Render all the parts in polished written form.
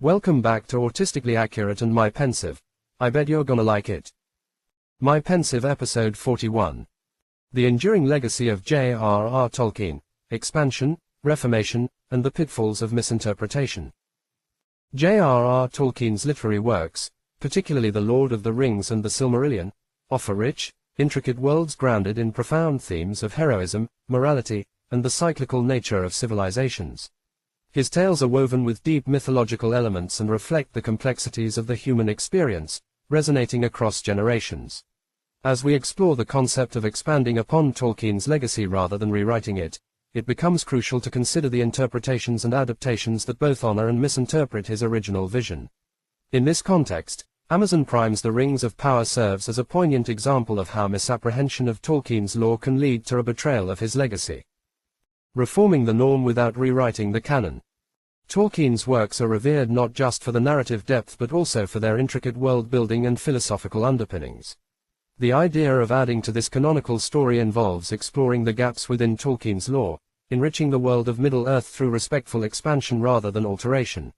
Welcome back to Autistically Accurate and My Pensieve. I bet you're gonna like it. My Pensieve Episode 41. The Enduring Legacy of J.R.R. Tolkien, Expansion, Reformation, and the Pitfalls of Misinterpretation. J.R.R. Tolkien's literary works, particularly The Lord of the Rings and the Silmarillion, offer rich, intricate worlds grounded in profound themes of heroism, morality, and the cyclical nature of civilizations. His tales are woven with deep mythological elements and reflect the complexities of the human experience, resonating across generations. As we explore the concept of expanding upon Tolkien's legacy rather than rewriting it, it becomes crucial to consider the interpretations and adaptations that both honor and misinterpret his original vision. In this context, Amazon Prime's The Rings of Power serves as a poignant example of how misapprehension of Tolkien's lore can lead to a betrayal of his legacy. Reforming the norm without rewriting the canon. Tolkien's works are revered not just for the narrative depth but also for their intricate world-building and philosophical underpinnings. The idea of adding to this canonical story involves exploring the gaps within Tolkien's lore, enriching the world of Middle-earth through respectful expansion rather than alteration.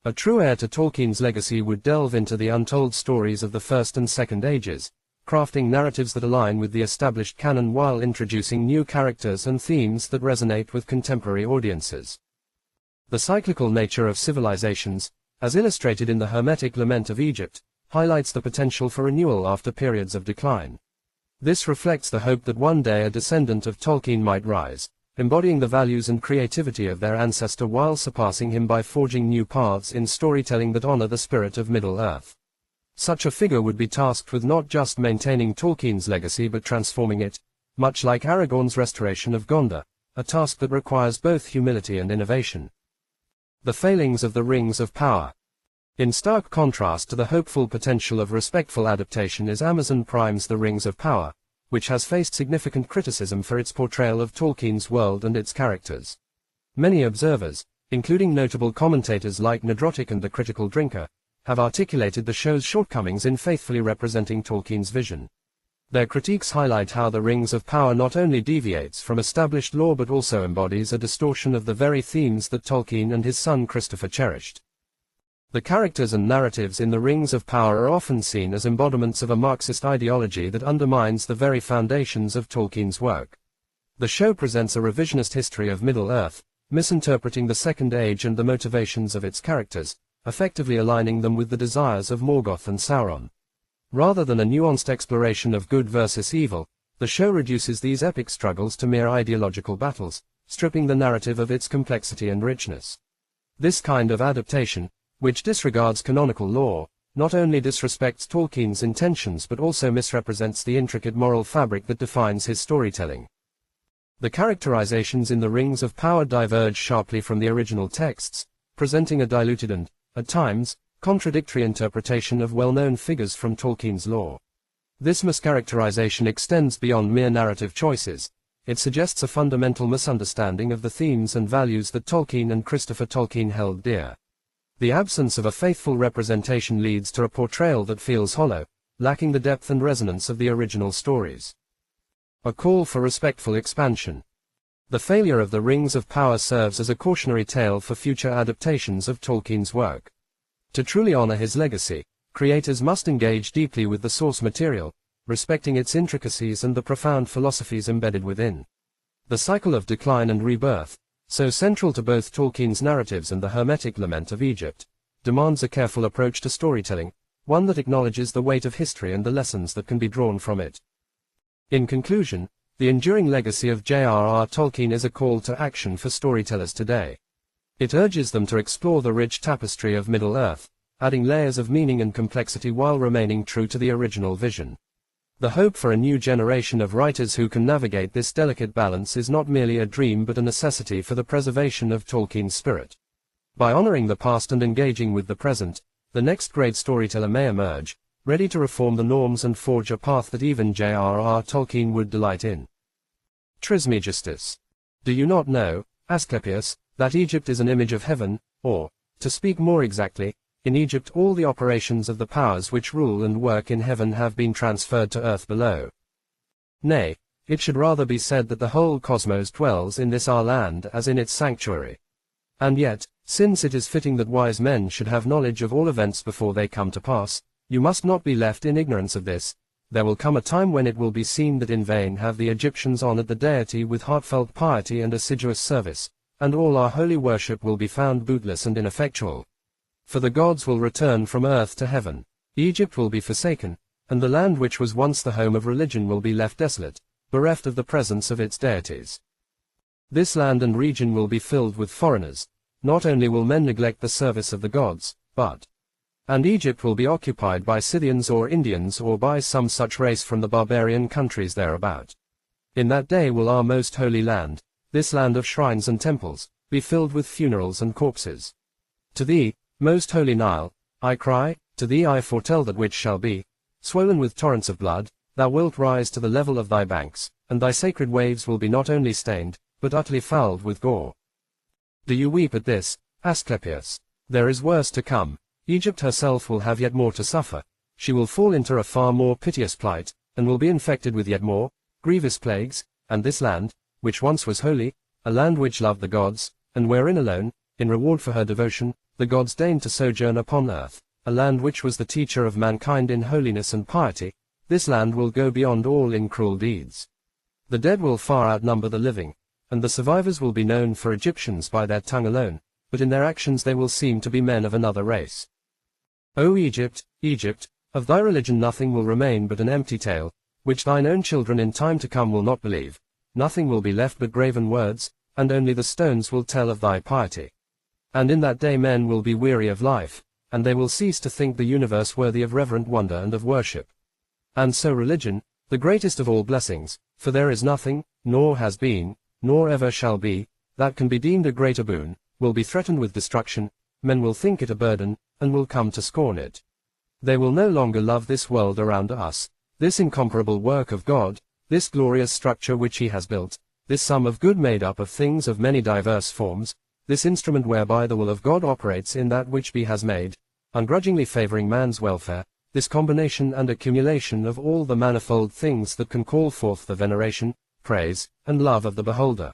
A true heir to Tolkien's legacy would delve into the untold stories of the First and Second Ages, crafting narratives that align with the established canon while introducing new characters and themes that resonate with contemporary audiences. The cyclical nature of civilizations, as illustrated in the Hermetic Lament of Egypt, highlights the potential for renewal after periods of decline. This reflects the hope that one day a descendant of Tolkien might rise, embodying the values and creativity of their ancestor while surpassing him by forging new paths in storytelling that honor the spirit of Middle-earth. Such a figure would be tasked with not just maintaining Tolkien's legacy but transforming it, much like Aragorn's restoration of Gondor, a task that requires both humility and innovation. The failings of the Rings of Power. In stark contrast to the hopeful potential of respectful adaptation is Amazon Prime's The Rings of Power, which has faced significant criticism for its portrayal of Tolkien's world and its characters. Many observers, including notable commentators like Nedrotic and The Critical Drinker, have articulated the show's shortcomings in faithfully representing Tolkien's vision. Their critiques highlight how The Rings of Power not only deviates from established lore but also embodies a distortion of the very themes that Tolkien and his son Christopher cherished. The characters and narratives in The Rings of Power are often seen as embodiments of a Marxist ideology that undermines the very foundations of Tolkien's work. The show presents a revisionist history of Middle-earth, misinterpreting the Second Age and the motivations of its characters, effectively aligning them with the desires of Morgoth and Sauron. Rather than a nuanced exploration of good versus evil, the show reduces these epic struggles to mere ideological battles, stripping the narrative of its complexity and richness. This kind of adaptation, which disregards canonical lore, not only disrespects Tolkien's intentions but also misrepresents the intricate moral fabric that defines his storytelling. The characterizations in The Rings of Power diverge sharply from the original texts, presenting a diluted and, at times, contradictory interpretation of well-known figures from Tolkien's lore. This mischaracterization extends beyond mere narrative choices. It suggests a fundamental misunderstanding of the themes and values that Tolkien and Christopher Tolkien held dear. The absence of a faithful representation leads to a portrayal that feels hollow, lacking the depth and resonance of the original stories. A call for respectful expansion. The failure of The Rings of Power serves as a cautionary tale for future adaptations of Tolkien's work. To truly honor his legacy, creators must engage deeply with the source material, respecting its intricacies and the profound philosophies embedded within. The cycle of decline and rebirth, so central to both Tolkien's narratives and the Hermetic Lament of Egypt, demands a careful approach to storytelling, one that acknowledges the weight of history and the lessons that can be drawn from it. In conclusion, the enduring legacy of J.R.R. Tolkien is a call to action for storytellers today. It urges them to explore the rich tapestry of Middle-earth, adding layers of meaning and complexity while remaining true to the original vision. The hope for a new generation of writers who can navigate this delicate balance is not merely a dream but a necessity for the preservation of Tolkien's spirit. By honoring the past and engaging with the present, the next great storyteller may emerge, ready to reform the norms and forge a path that even J.R.R. Tolkien would delight in. Trismegistus. Do you not know, Asclepius, that Egypt is an image of heaven, or, to speak more exactly, in Egypt all the operations of the powers which rule and work in heaven have been transferred to earth below. Nay, it should rather be said that the whole cosmos dwells in this our land as in its sanctuary. And yet, Since it is fitting that wise men should have knowledge of all events before they come to pass, you must not be left in ignorance of this. There will come a time when it will be seen that in vain have the Egyptians honored the deity with heartfelt piety and assiduous service, and all our holy worship will be found bootless and ineffectual. For the gods will return from earth to heaven, Egypt will be forsaken, and the land which was once the home of religion will be left desolate, bereft of the presence of its deities. This land and region will be filled with foreigners. Not only will men neglect the service of the gods, and Egypt will be occupied by Scythians or Indians or by some such race from the barbarian countries thereabout. In that day will our most holy land, this land of shrines and temples, be filled with funerals and corpses. To thee, most holy Nile, I cry, to thee I foretell that which shall be, swollen with torrents of blood, thou wilt rise to the level of thy banks, and thy sacred waves will be not only stained, but utterly fouled with gore. Do you weep at this, Asclepius? There is worse to come. Egypt herself will have yet more to suffer. She will fall into a far more piteous plight, and will be infected with yet more grievous plagues, and this land, which once was holy, a land which loved the gods, and wherein alone, in reward for her devotion, the gods deigned to sojourn upon earth, a land which was the teacher of mankind in holiness and piety, this land will go beyond all in cruel deeds. The dead will far outnumber the living, and the survivors will be known for Egyptians by their tongue alone, but in their actions they will seem to be men of another race. O Egypt, Egypt, of thy religion nothing will remain but an empty tale, which thine own children in time to come will not believe. Nothing will be left but graven words, and only the stones will tell of thy piety. And in that day men will be weary of life, and they will cease to think the universe worthy of reverent wonder and of worship. And so religion, the greatest of all blessings, for there is nothing, nor has been, nor ever shall be, that can be deemed a greater boon, will be threatened with destruction. Men will think it a burden, and will come to scorn it. They will no longer love this world around us, this incomparable work of God, this glorious structure which he has built, this sum of good made up of things of many diverse forms, this instrument whereby the will of God operates in that which he has made, ungrudgingly favoring man's welfare, this combination and accumulation of all the manifold things that can call forth the veneration, praise, and love of the beholder.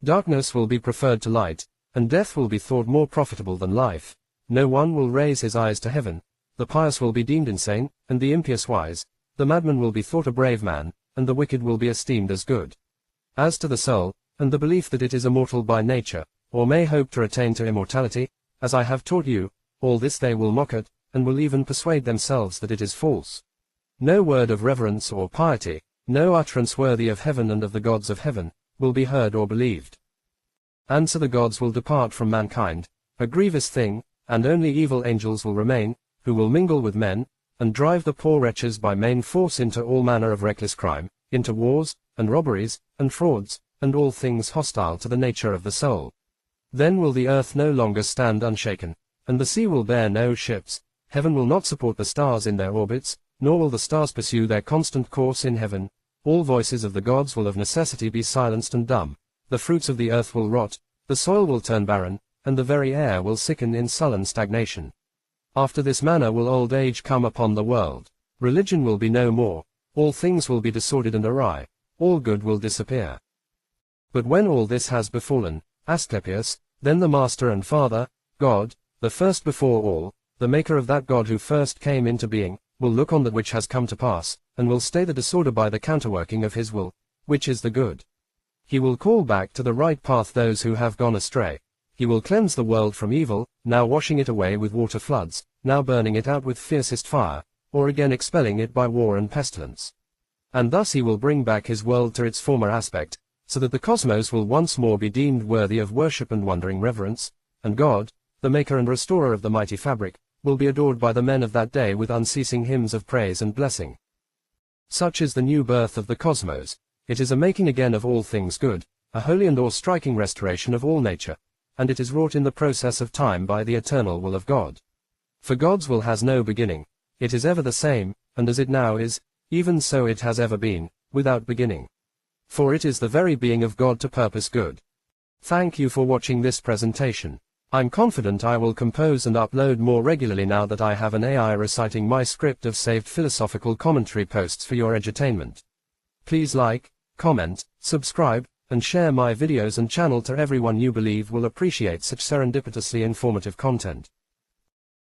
Darkness will be preferred to light, and death will be thought more profitable than life. No one will raise his eyes to heaven. The pious will be deemed insane, and the impious wise. The madman will be thought a brave man, and the wicked will be esteemed as good. As to the soul, and the belief that it is immortal by nature, or may hope to attain to immortality, as I have taught you, all this they will mock at, and will even persuade themselves that it is false. No word of reverence or piety, no utterance worthy of heaven and of the gods of heaven, will be heard or believed. And so the gods will depart from mankind, a grievous thing, and only evil angels will remain, who will mingle with men, and drive the poor wretches by main force into all manner of reckless crime, into wars, and robberies, and frauds, and all things hostile to the nature of the soul. Then will the earth no longer stand unshaken, and the sea will bear no ships, heaven will not support the stars in their orbits, nor will the stars pursue their constant course in heaven. All voices of the gods will of necessity be silenced and dumb. The fruits of the earth will rot, the soil will turn barren, and the very air will sicken in sullen stagnation. After this manner will old age come upon the world. Religion will be no more, all things will be disordered and awry, all good will disappear. But when all this has befallen, Asclepius, then the Master and Father, God, the first before all, the maker of that God who first came into being, will look on that which has come to pass, and will stay the disorder by the counterworking of his will, which is the good. He will call back to the right path those who have gone astray. He will cleanse the world from evil, now washing it away with water floods, now burning it out with fiercest fire, or again expelling it by war and pestilence. And thus he will bring back his world to its former aspect, so that the cosmos will once more be deemed worthy of worship and wondering reverence, and God, the maker and restorer of the mighty fabric, will be adored by the men of that day with unceasing hymns of praise and blessing. Such is the new birth of the cosmos. It is a making again of all things good, a holy and awe-striking restoration of all nature, and it is wrought in the process of time by the eternal will of God. For God's will has no beginning, it is ever the same, and as it now is, even so it has ever been, without beginning. For it is the very being of God to purpose good. Thank you for watching this presentation. I'm confident I will compose and upload more regularly now that I have an AI reciting my script of saved philosophical commentary posts for your edutainment. Please like, comment, subscribe, and share my videos and channel to everyone you believe will appreciate such serendipitously informative content.